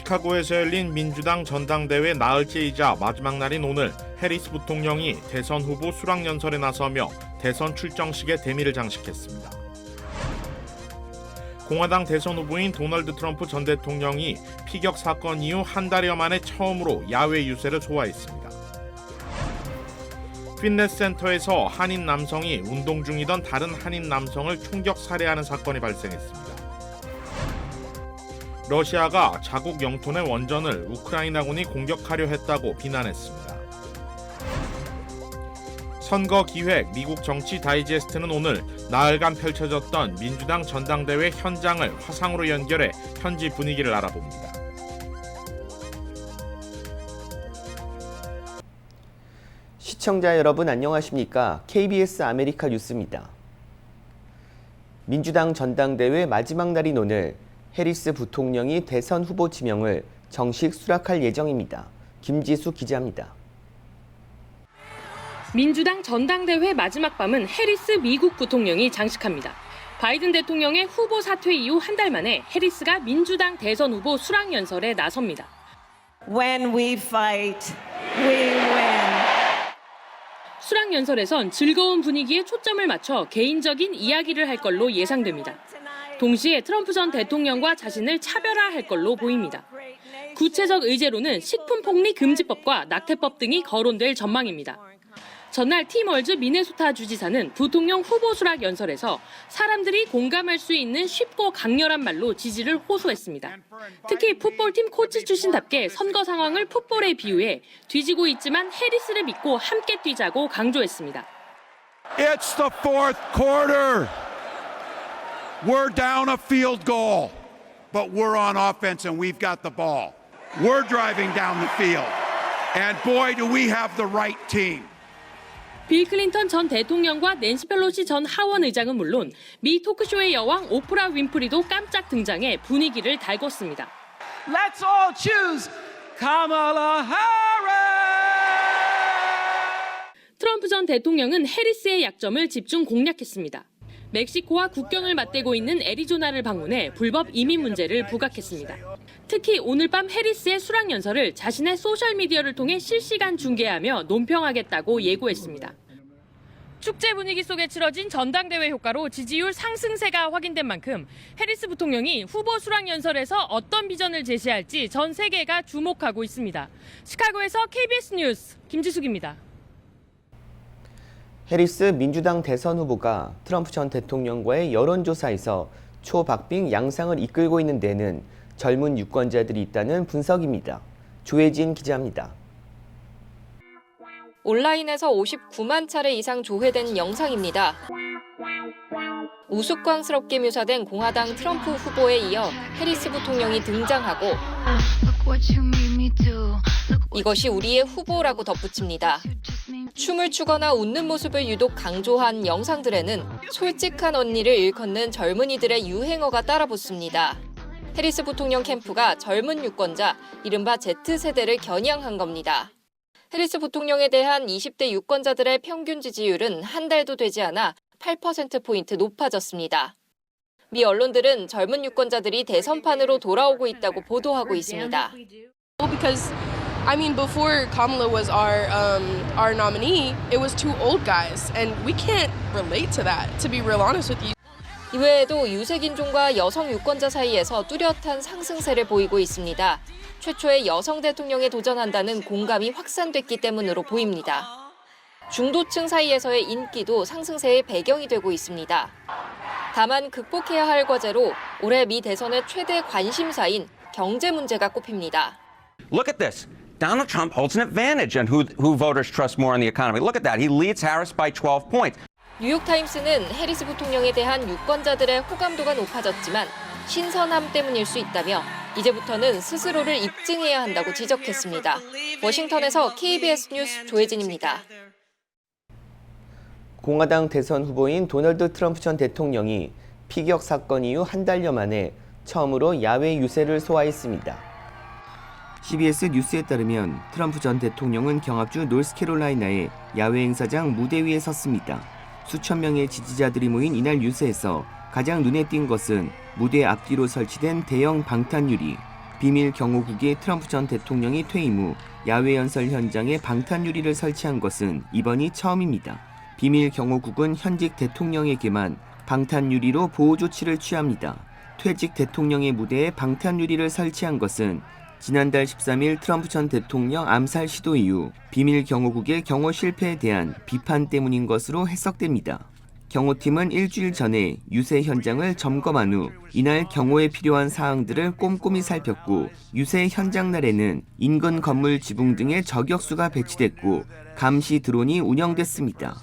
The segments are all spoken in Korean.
시카고에서 열린 민주당 전당대회 나흘째이자 마지막 날인 오늘 해리스 부통령이 대선 후보 수락연설에 나서며 대선 출정식의 대미를 장식했습니다. 공화당 대선 후보인 도널드 트럼프 전 대통령이 피격 사건 이후 한 달여 만에 처음으로 야외 유세를 소화했습니다. 피트니스 센터에서 한인 남성이 운동 중이던 다른 한인 남성을 총격 살해하는 사건이 발생했습니다. 러시아가 자국 영토 내 원전을 우크라이나군이 공격하려 했다고 비난했습니다. 선거 기획 미국 정치 다이제스트는 오늘 나흘간 펼쳐졌던 민주당 전당대회 현장을 화상으로 연결해 현지 분위기를 알아봅니다. 시청자 여러분 안녕하십니까? KBS 아메리카 뉴스입니다. 민주당 전당대회 마지막 날인 오늘 해리스 부통령이 대선 후보 지명을 정식 수락할 예정입니다. 김지수 기자입니다. 민주당 전당대회 마지막 밤은 해리스 미국 부통령이 장식합니다. 바이든 대통령의 후보 사퇴 이후 한 달 만에 해리스가 민주당 대선 후보 수락 연설에 나섭니다. When we fight, we win. 수락 연설에선 즐거운 분위기에 초점을 맞춰 개인적인 이야기를 할 걸로 예상됩니다. 동시에 트럼프 전 대통령과 자신을 차별화할 걸로 보입니다. 구체적 의제로는 식품폭리금지법과 낙태법 등이 거론될 전망입니다. 전날 팀 월즈 미네소타 주지사는 부통령 후보 수락 연설에서 사람들이 공감할 수 있는 쉽고 강렬한 말로 지지를 호소했습니다. 특히 풋볼팀 코치 출신답게 선거 상황을 풋볼에 비유해 뒤지고 있지만 해리스를 믿고 함께 뛰자고 강조했습니다. It's the fourth quarter. We're down a field goal, but we're on offense and we've got the ball. We're driving down the field. And boy, do we have the right team. 빌 클린턴 전 대통령과 낸시 펠로시 전 하원 의장은 물론 미 토크쇼의 여왕 오프라 윈프리도 깜짝 등장해 분위기를 달궜습니다. Let's all choose Kamala Harris. 트럼프 전 대통령은 해리스의 약점을 집중 공략했습니다. 멕시코와 국경을 맞대고 있는 애리조나를 방문해 불법 이민 문제를 부각했습니다. 특히 오늘 밤 해리스의 수락 연설을 자신의 소셜미디어를 통해 실시간 중계하며 논평하겠다고 예고했습니다. 축제 분위기 속에 치러진 전당대회 효과로 지지율 상승세가 확인된 만큼 해리스 부통령이 후보 수락 연설에서 어떤 비전을 제시할지 전 세계가 주목하고 있습니다. 시카고에서 KBS 뉴스 김지숙입니다. 해리스 민주당 대선 후보가 트럼프 전 대통령과의 여론조사에서 초박빙 양상을 이끌고 있는 데는 젊은 유권자들이 있다는 분석입니다. 조혜진 기자입니다. 온라인에서 59만 차례 이상 조회된 영상입니다. 우스꽝스럽게 묘사된 공화당 트럼프 후보에 이어 해리스 부통령이 등장하고 이것이 우리의 후보라고 덧붙입니다. 춤을 추거나 웃는 모습을 유독 강조한 영상들에는 솔직한 언니를 일컫는 젊은이들의 유행어가 따라붙습니다. 해리스 부통령 캠프가 젊은 유권자, 이른바 Z세대를 겨냥한 겁니다. 해리스 부통령에 대한 20대 유권자들의 평균 지지율은 한 달도 되지 않아 8%포인트 높아졌습니다. 미 언론들은 젊은 유권자들이 대선판으로 돌아오고 있다고 보도하고 있습니다. Before Kamala was our nominee, it was two old guys, and we can't relate to that, to be real honest with you. 이외에도 유색인종과 여성 유권자 사이에서 뚜렷한 상승세를 보이고 있습니다. 최초의 여성 대통령에 도전한다는 공감이 확산됐기 때문으로 보입니다. 중도층 사이에서의 인기도 상승세의 배경이 되고 있습니다. 다만 극복해야 할 과제로 올해 미 대선의 최대 관심사인 경제 문제가 꼽힙니다. Look at this. Donald Trump holds an advantage on who voters trust more in the economy. Look at that. He leads Harris by 12 points. 뉴욕타임스는 해리스 부통령에 대한 유권자들의 호감도가 높아졌지만 신선함 때문일 수 있다며 이제부터는 스스로를 입증해야 한다고 지적했습니다. 워싱턴에서 KBS 뉴스 조혜진입니다. 공화당 대선 후보인 도널드 트럼프 전 대통령이 피격 사건 이후 한 달여 만에 처음으로 야외 유세를 소화했습니다. CBS 뉴스에 따르면 트럼프 전 대통령은 경합주 노스캐롤라이나의 야외 행사장 무대 위에 섰습니다. 수천 명의 지지자들이 모인 이날 유세에서 가장 눈에 띈 것은 무대 앞뒤로 설치된 대형 방탄유리, 비밀 경호국이 트럼프 전 대통령이 퇴임 후 야외 연설 현장에 방탄 유리를 설치한 것은 이번이 처음입니다. 비밀 경호국은 현직 대통령에게만 방탄 유리로 보호 조치를 취합니다. 퇴직 대통령의 무대에 방탄 유리를 설치한 것은 지난달 13일 트럼프 전 대통령 암살 시도 이후 비밀 경호국의 경호 실패에 대한 비판 때문인 것으로 해석됩니다. 경호팀은 일주일 전에 유세 현장을 점검한 후 이날 경호에 필요한 사항들을 꼼꼼히 살폈고 유세 현장 날에는 인근 건물 지붕 등에 저격수가 배치됐고 감시 드론이 운영됐습니다.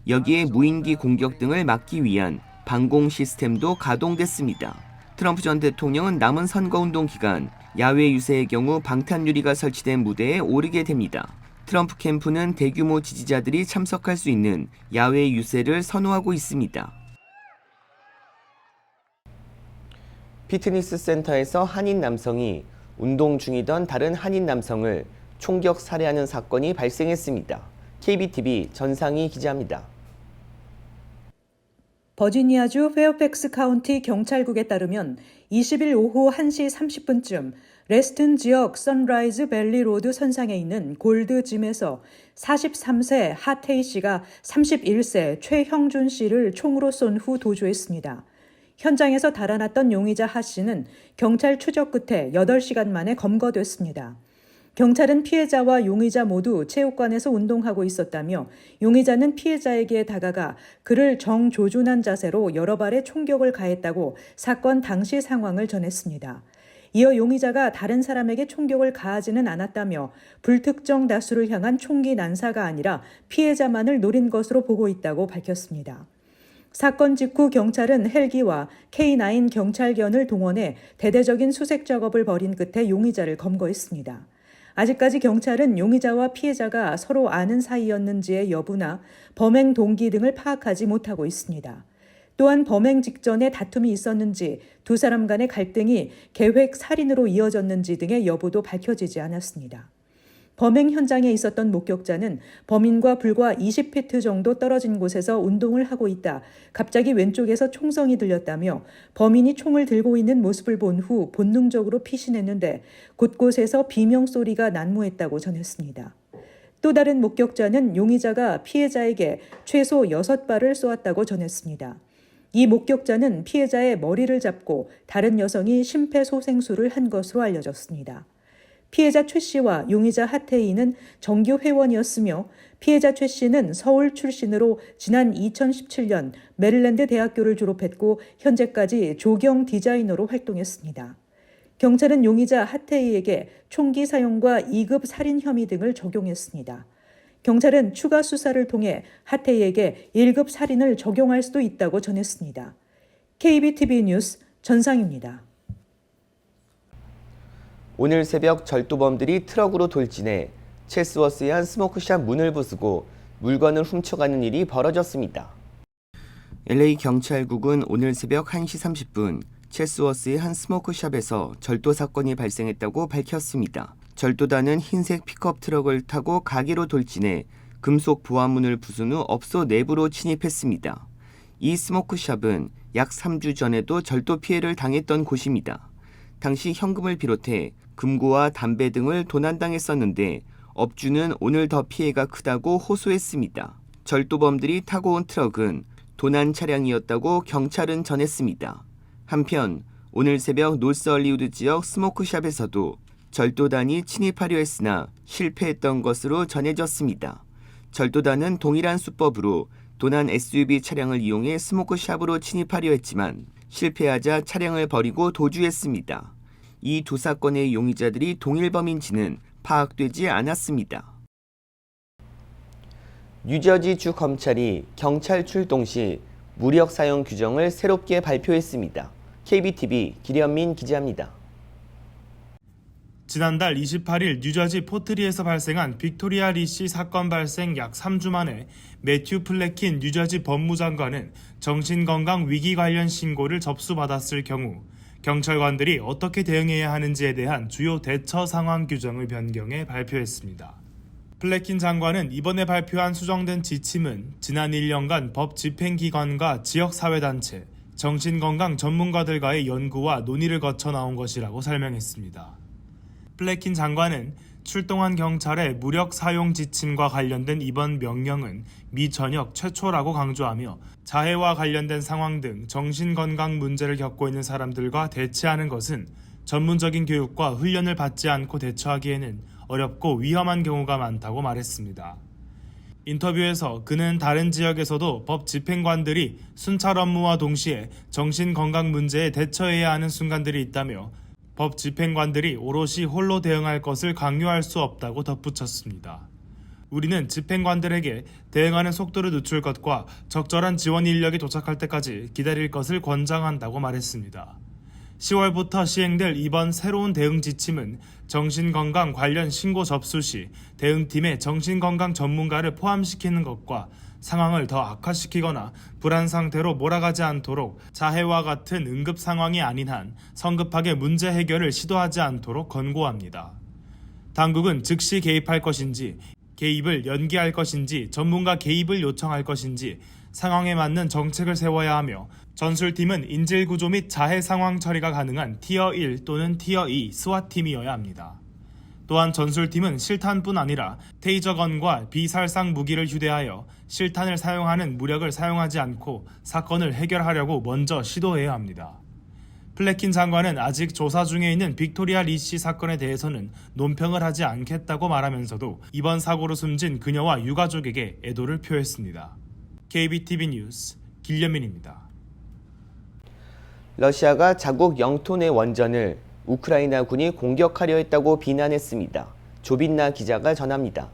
여기에 무인기 공격 등을 막기 위한 방공 시스템도 가동됐습니다. 트럼프 전 대통령은 남은 선거운동 기간 야외 유세의 경우 방탄 유리가 설치된 무대에 오르게 됩니다. 트럼프 캠프는 대규모 지지자들이 참석할 수 있는 야외 유세를 선호하고 있습니다. 피트니스 센터에서 한인 남성이 운동 중이던 다른 한인 남성을 총격 살해하는 사건이 발생했습니다. KBTV 전상희 기자입니다. 버지니아주 페어팩스 카운티 경찰국에 따르면 20일 오후 1시 30분쯤 레스튼 지역 선라이즈 밸리 로드 선상에 있는 골드 짐에서 43세 하태희 씨가 31세 최형준 씨를 총으로 쏜 후 도주했습니다. 현장에서 달아났던 용의자 하 씨는 경찰 추적 끝에 8시간 만에 검거됐습니다. 경찰은 피해자와 용의자 모두 체육관에서 운동하고 있었다며 용의자는 피해자에게 다가가 그를 정조준한 자세로 여러 발의 총격을 가했다고 사건 당시 상황을 전했습니다. 이어 용의자가 다른 사람에게 총격을 가하지는 않았다며 불특정 다수를 향한 총기 난사가 아니라 피해자만을 노린 것으로 보고 있다고 밝혔습니다. 사건 직후 경찰은 헬기와 K9 경찰견을 동원해 대대적인 수색 작업을 벌인 끝에 용의자를 검거했습니다. 아직까지 경찰은 용의자와 피해자가 서로 아는 사이였는지의 여부나 범행 동기 등을 파악하지 못하고 있습니다. 또한 범행 직전에 다툼이 있었는지 두 사람 간의 갈등이 계획 살인으로 이어졌는지 등의 여부도 밝혀지지 않았습니다. 범행 현장에 있었던 목격자는 범인과 불과 20피트 정도 떨어진 곳에서 운동을 하고 있다. 갑자기 왼쪽에서 총성이 들렸다며 범인이 총을 들고 있는 모습을 본 후 본능적으로 피신했는데 곳곳에서 비명소리가 난무했다고 전했습니다. 또 다른 목격자는 용의자가 피해자에게 최소 6발을 쏘았다고 전했습니다. 이 목격자는 피해자의 머리를 잡고 다른 여성이 심폐소생술을 한 것으로 알려졌습니다. 피해자 최 씨와 용의자 하태희는 정규 회원이었으며 피해자 최 씨는 서울 출신으로 지난 2017년 메릴랜드 대학교를 졸업했고 현재까지 조경 디자이너로 활동했습니다. 경찰은 용의자 하태희에게 총기 사용과 2급 살인 혐의 등을 적용했습니다. 경찰은 추가 수사를 통해 하태희에게 1급 살인을 적용할 수도 있다고 전했습니다. KBTV 뉴스 전상입니다. 오늘 새벽 절도범들이 트럭으로 돌진해 체스워스의 한 스모크샵 문을 부수고 물건을 훔쳐가는 일이 벌어졌습니다. LA 경찰국은 오늘 새벽 1시 30분 체스워스의 한 스모크샵에서 절도 사건이 발생했다고 밝혔습니다. 절도단은 흰색 픽업 트럭을 타고 가게로 돌진해 금속 보안문을 부순 후 업소 내부로 침입했습니다. 이 스모크샵은 약 3주 전에도 절도 피해를 당했던 곳입니다. 당시 현금을 비롯해 금고와 담배 등을 도난당했었는데 업주는 오늘 더 피해가 크다고 호소했습니다. 절도범들이 타고 온 트럭은 도난 차량이었다고 경찰은 전했습니다. 한편 오늘 새벽 노스얼리우드 지역 스모크샵에서도 절도단이 침입하려 했으나 실패했던 것으로 전해졌습니다. 절도단은 동일한 수법으로 도난 SUV 차량을 이용해 스모크샵으로 침입하려 했지만 실패하자 차량을 버리고 도주했습니다. 이 두 사건의 용의자들이 동일 범인지는 파악되지 않았습니다. 뉴저지주 검찰이 경찰 출동 시 무력 사용 규정을 새롭게 발표했습니다. KBTV 기련민 기자입니다. 지난달 28일 뉴저지 포트리에서 발생한 빅토리아 리씨 사건 발생 약 3주 만에 매튜 플래킨 뉴저지 법무장관은 정신건강 위기 관련 신고를 접수받았을 경우 경찰관들이 어떻게 대응해야 하는지에 대한 주요 대처 상황 규정을 변경해 발표했습니다. 플래킨 장관은 이번에 발표한 수정된 지침은 지난 1년간 법 집행기관과 지역사회단체, 정신건강 전문가들과의 연구와 논의를 거쳐 나온 것이라고 설명했습니다. 플레킨 장관은 출동한 경찰의 무력 사용 지침과 관련된 이번 명령은 미 전역 최초라고 강조하며 자해와 관련된 상황 등 정신건강 문제를 겪고 있는 사람들과 대치하는 것은 전문적인 교육과 훈련을 받지 않고 대처하기에는 어렵고 위험한 경우가 많다고 말했습니다. 인터뷰에서 그는 다른 지역에서도 법 집행관들이 순찰 업무와 동시에 정신건강 문제에 대처해야 하는 순간들이 있다며 법 집행관들이 오롯이 홀로 대응할 것을 강요할 수 없다고 덧붙였습니다. 우리는 집행관들에게 대응하는 속도를 늦출 것과 적절한 지원 인력이 도착할 때까지 기다릴 것을 권장한다고 말했습니다. 10월부터 시행될 이번 새로운 대응 지침은 정신건강 관련 신고 접수 시 대응팀에 정신건강 전문가를 포함시키는 것과 상황을 더 악화시키거나 불안 상태로 몰아가지 않도록 자해와 같은 응급 상황이 아닌 한 성급하게 문제 해결을 시도하지 않도록 권고합니다. 당국은 즉시 개입할 것인지, 개입을 연기할 것인지, 전문가 개입을 요청할 것인지 상황에 맞는 정책을 세워야 하며 전술팀은 인질구조 및 자해 상황 처리가 가능한 티어 1 또는 티어 2 스와팀이어야 합니다. 또한 전술팀은 실탄뿐 아니라 테이저건과 비살상 무기를 휴대하여 실탄을 사용하는 무력을 사용하지 않고 사건을 해결하려고 먼저 시도해야 합니다. 플레킨 장관은 아직 조사 중에 있는 빅토리아 리씨 사건에 대해서는 논평을 하지 않겠다고 말하면서도 이번 사고로 숨진 그녀와 유가족에게 애도를 표했습니다. KBTV 뉴스 길려민입니다. 러시아가 자국 영토 내 원전을 우크라이나군이 공격하려 했다고 비난했습니다. 조빈나 기자가 전합니다.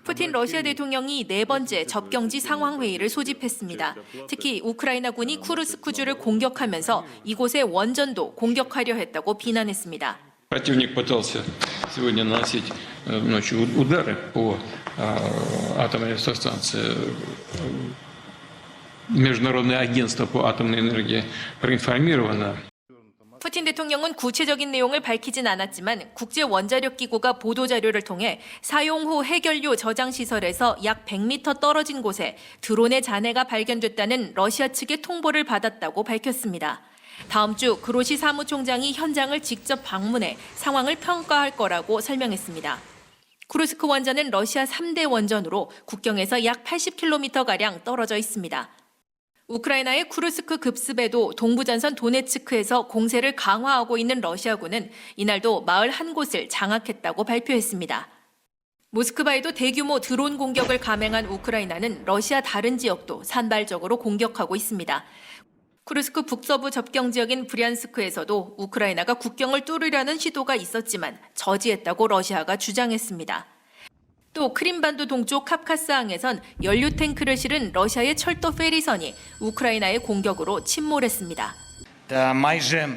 푸틴 러시아 대통령이 네 번째 접경지 상황회의를 소집했습니다. 특히 우크라이나군이 쿠르스크주를 공격하면서 이곳의 원전도 공격하려 했다고 비난했습니다. Противник пытался сегодня наносить ночью удары по атомной электростанции. Международное агентство по атомной энергии проинформировано. 푸틴 대통령은 구체적인 내용을 밝히진 않았지만 국제원자력기구가 보도자료를 통해 사용 후 해결료 저장시설에서 약 100m 떨어진 곳에 드론의 잔해가 발견됐다는 러시아 측의 통보를 받았다고 밝혔습니다. 다음 주 그로시 사무총장이 현장을 직접 방문해 상황을 평가할 거라고 설명했습니다. 쿠르스크 원전은 러시아 3대 원전으로 국경에서 약 80km가량 떨어져 있습니다. 우크라이나의 쿠르스크 급습에도 동부전선 도네츠크에서 공세를 강화하고 있는 러시아군은 이날도 마을 한 곳을 장악했다고 발표했습니다. 모스크바에도 대규모 드론 공격을 감행한 우크라이나는 러시아 다른 지역도 산발적으로 공격하고 있습니다. 쿠르스크 북서부 접경 지역인 브리안스크에서도 우크라이나가 국경을 뚫으려는 시도가 있었지만 저지했다고 러시아가 주장했습니다. 또 크림반도 동쪽 카프카스항에선 연료 탱크를 실은 러시아의 철도 페리선이 우크라이나의 공격으로 침몰했습니다. Та майже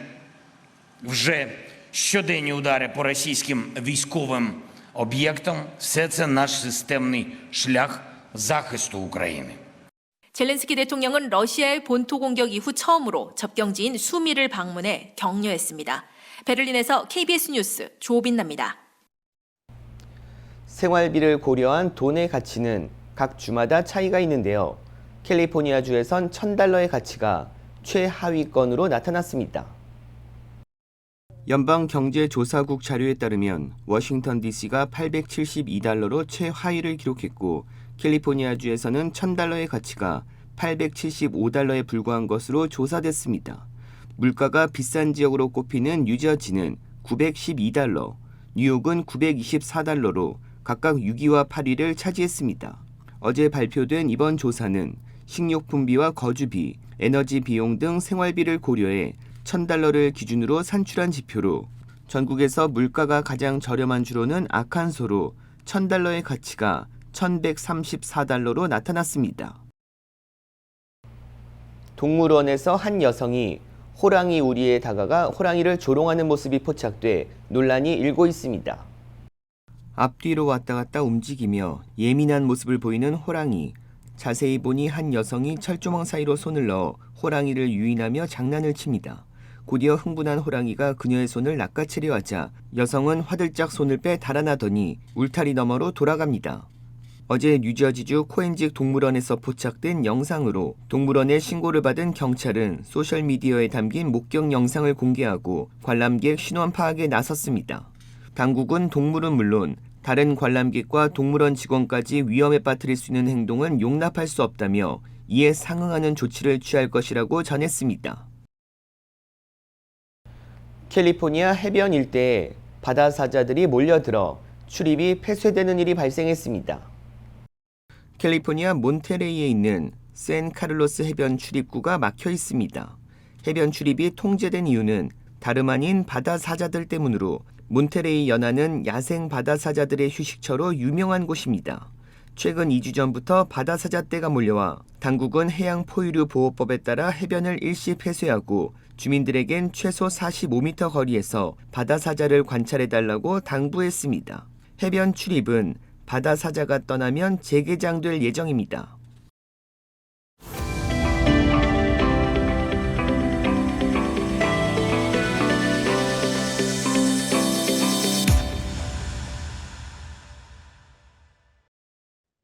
вже щоденні удари по російським військовим об'єктам – все це наш системний шлях захисту України. 젤렌스키 대통령은 러시아의 본토 공격 이후 처음으로 접경지인 수미를 방문해 격려했습니다. 베를린에서 KBS 뉴스 조빈나입니다. 생활비를 고려한 돈의 가치는 각 주마다 차이가 있는데요. 캘리포니아주에선 $1,000의 가치가 최하위권으로 나타났습니다. 연방경제조사국 자료에 따르면 워싱턴 DC가 $872로 최하위를 기록했고 캘리포니아주에서는 $1,000의 가치가 $875에 불과한 것으로 조사됐습니다. 물가가 비싼 지역으로 꼽히는 뉴저지는 $912, 뉴욕은 $924로 각각 6위와 8위를 차지했습니다. 어제 발표된 이번 조사는 식료품비와 거주비, 에너지 비용 등 생활비를 고려해 $1,000를 기준으로 산출한 지표로 전국에서 물가가 가장 저렴한 주로는 아칸소로 $1,000의 가치가 $1,134로 나타났습니다. 동물원에서 한 여성이 호랑이 우리에 다가가 호랑이를 조롱하는 모습이 포착돼 논란이 일고 있습니다. 앞뒤로 왔다 갔다 움직이며 예민한 모습을 보이는 호랑이. 자세히 보니 한 여성이 철조망 사이로 손을 넣어 호랑이를 유인하며 장난을 칩니다. 곧이어 흥분한 호랑이가 그녀의 손을 낚아채려 하자 여성은 화들짝 손을 빼 달아나더니 울타리 너머로 돌아갑니다. 어제 뉴저지주 코엔직 동물원에서 포착된 영상으로 동물원에 신고를 받은 경찰은 소셜미디어에 담긴 목격 영상을 공개하고 관람객 신원 파악에 나섰습니다. 당국은 동물은 물론 다른 관람객과 동물원 직원까지 위험에 빠뜨릴 수 있는 행동은 용납할 수 없다며 이에 상응하는 조치를 취할 것이라고 전했습니다. 캘리포니아 해변 일대에 바다 사자들이 몰려들어 출입이 폐쇄되는 일이 발생했습니다. 캘리포니아 몬테레이에 있는 샌카를로스 해변 출입구가 막혀 있습니다. 해변 출입이 통제된 이유는 다름 아닌 바다 사자들 때문으로 몬테레이 연안은 야생 바다 사자들의 휴식처로 유명한 곳입니다. 최근 2주 전부터 바다 사자떼가 몰려와 당국은 해양 포유류 보호법에 따라 해변을 일시 폐쇄하고 주민들에겐 최소 45m 거리에서 바다 사자를 관찰해달라고 당부했습니다. 해변 출입은 바다 사자가 떠나면 재개장될 예정입니다.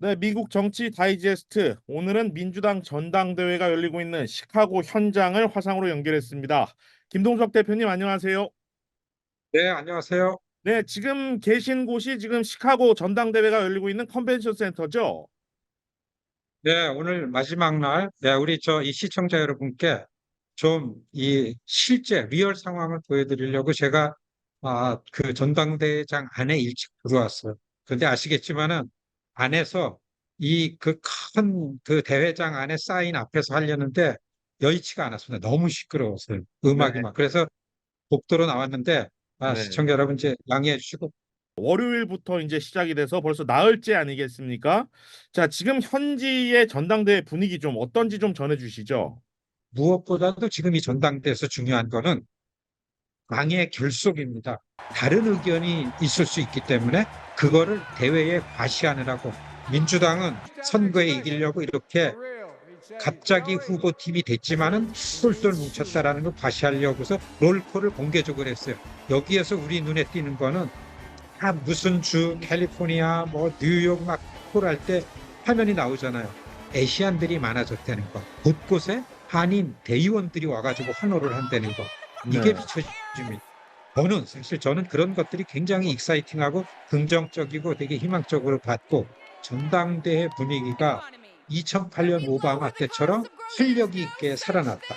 네, 미국 정치 다이제스트. 오늘은 민주당 전당대회가 열리고 있는 시카고 현장을 화상으로 연결했습니다. 김동석 대표님 안녕하세요. 네, 안녕하세요. 네, 지금 계신 곳이 지금 시카고 전당대회가 열리고 있는 컨벤션 센터죠? 네, 오늘 마지막 날, 네, 우리 이 시청자 여러분께 좀 이 실제 리얼 상황을 보여드리려고 제가 그 전당대회장 안에 일찍 들어왔어요. 그런데 아시겠지만은 안에서 이 그 큰 그 대회장 안에 사인 앞에서 하려는데 여의치가 않았습니다. 너무 시끄러웠어요. 음악이 막. 그래서 복도로 나왔는데 네. 시청자 여러분 이제 양해해 주시고. 월요일부터 이제 시작이 돼서 벌써 나흘째 아니겠습니까? 자, 지금 현지의 전당대회 분위기 좀 어떤지 좀 전해주시죠. 무엇보다도 지금 이 전당대회에서 중요한 거는 당의 결속입니다. 다른 의견이 있을 수 있기 때문에 그거를 대회에 과시하느라고 민주당은 선거에 이기려고 이렇게 갑자기 후보팀이 됐지만은 똘똘 뭉쳤다라는 걸 과시하려고 해서 롤콜을 공개적으로 했어요. 여기에서 우리 눈에 띄는 거는 무슨 주, 캘리포니아, 뉴욕 막 콜할 때 화면이 나오잖아요. 아시안들이 많아졌다는 거. 곳곳에 한인 대의원들이 와가지고 환호를 한다는 거. 이게 비춰집니다. 저는 그런 것들이 굉장히 익사이팅하고 긍정적이고 되게 희망적으로 봤고 전당대회 분위기가 2008년 오바마 때처럼 활력이 있게 살아났다.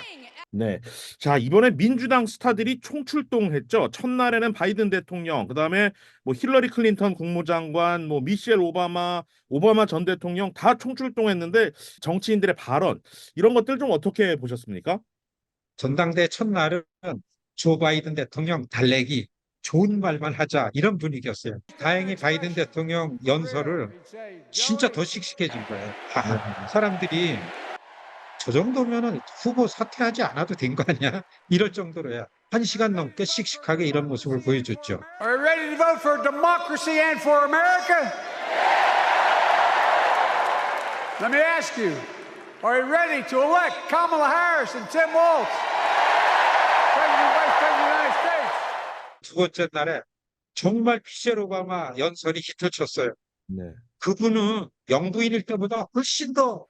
네. 자, 이번에 민주당 스타들이 총출동했죠. 첫날에는 바이든 대통령, 그다음에 힐러리 클린턴 국무장관, 미셸 오바마 전 대통령 다 총출동했는데 정치인들의 발언 이런 것들 좀 어떻게 보셨습니까? 전당대회 첫날은 조 바이든 대통령 달래기 좋은 말만 하자 이런 분위기였어요. 다행히 바이든 대통령 연설을 진짜 더 씩씩해진 거예요. 사람들이 저 정도면은 후보 사퇴하지 않아도 된 거 아니야? 이럴 정도로야. 1시간 넘게 씩씩하게 이런 모습을 보여줬죠. Are you ready to vote for democracy and for America? Let me ask you, are you ready to elect Kamala Harris and Tim Walz, President and Vice President of the United States? 두 번째 날에 정말 미셸 오바마 연설이 히트 쳤어요. 네. 그분은 영부인일 때보다 훨씬 더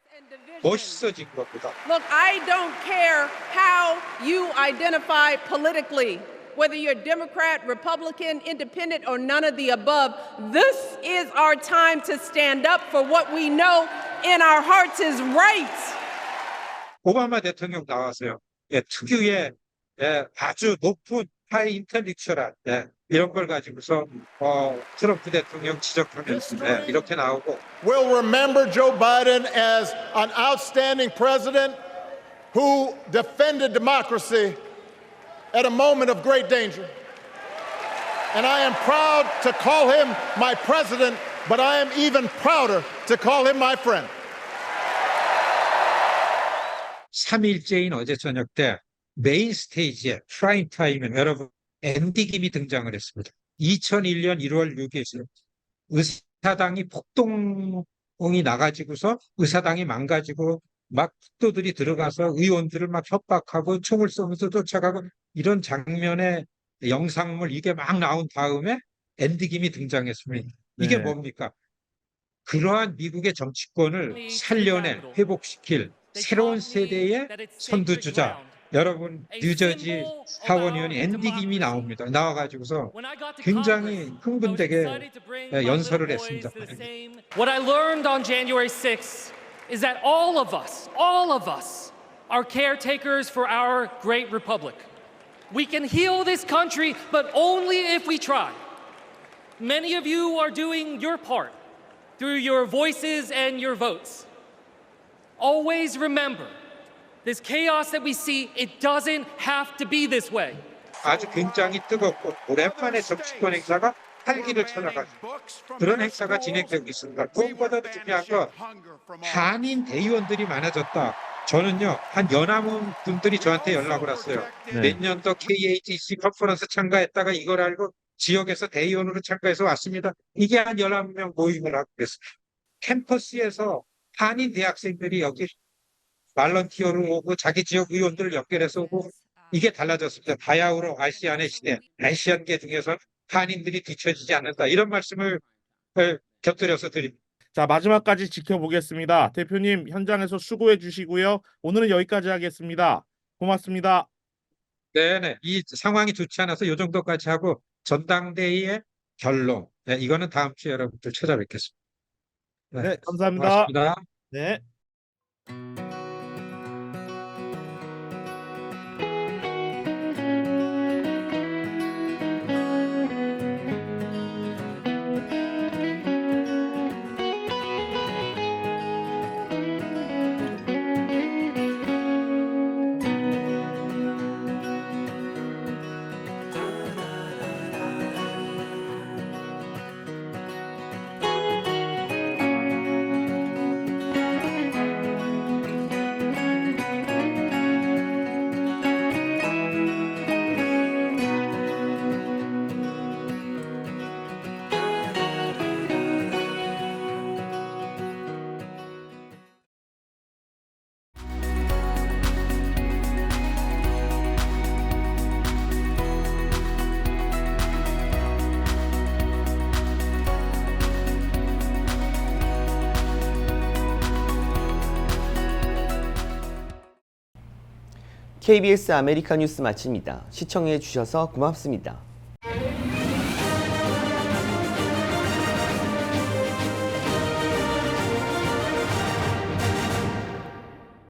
멋있어진 것보다. Look, I don't care how you identify politically, whether you're Democrat, Republican, Independent, or none of the above. This is our time to stand up for what we know in our hearts is right. 오바마 대통령 나왔어요. 특유의 아주 높은 하이 인텔렉츄얼한 이런 걸 가지고서 트럼프 대통령 지적하면서 이렇게 나오고. We'll remember Joe Biden as an outstanding president who defended democracy at a moment of great danger. And I am proud to call him my president, but I am even prouder to call him my friend. 3일째인 어제 저녁 때 메인 스테이지에 프라임 타임에 여러분 앤디 김이 등장을 했습니다. 2001년 1월 6일 의사당이 폭동이 나가지고서 의사당이 망가지고 막 폭도들이 들어가서 의원들을 막 협박하고 총을 쏘면서 쫓아가고 이런 장면의 영상물 이게 막 나온 다음에 앤디 김이 등장했습니다. 이게 뭡니까? 그러한 미국의 정치권을 살려낼, 회복시킬 새로운 세대의 선두주자. 여러분, 뉴저지 하원의원 앤디 김이 나와가지고서 굉장히 흥분되게 연설을 했습니다. What I learned on January 6th is that all of us are caretakers for our great republic. We can heal this country, but only if we try. Many of you are doing your part through your voices and your votes. Always remember, this chaos that we see, it doesn't have to be this way. 아주 굉장히 뜨겁고 오랜만에 정치권 행사가 활기를 찾아가는 그런 행사가 진행되고 있습니다. 그것보다도 중요한 건 한인 대의원들이 많아졌다. 저는요, 한 연합원 분들이 저한테 연락을 왔어요. 몇 년도 KATC 컨퍼런스 참가했다가 이걸 알고 지역에서 대의원으로 참가해서 왔습니다. 이게 한 11명 모임을 하고 그랬습니다. 캠퍼스에서 한인 대학생들이 여기 발런티어로 오고 자기 지역 의원들을 연결해서 오고 이게 달라졌습니다. 바야흐로 아시안의 시대, 아시안계 중에서 한인들이 뒤처지지 않는다. 이런 말씀을 곁들여서 드립니다. 자, 마지막까지 지켜보겠습니다. 대표님 현장에서 수고해 주시고요. 오늘은 여기까지 하겠습니다. 고맙습니다. 네네. 이 상황이 좋지 않아서 이 정도까지 하고 전당대회의 결론. 네, 이거는 다음 주에 여러분들 찾아뵙겠습니다. 네, 감사합니다. 고맙습니다. 네. KBS 아메리카 뉴스 마칩니다. 시청해 주셔서 고맙습니다.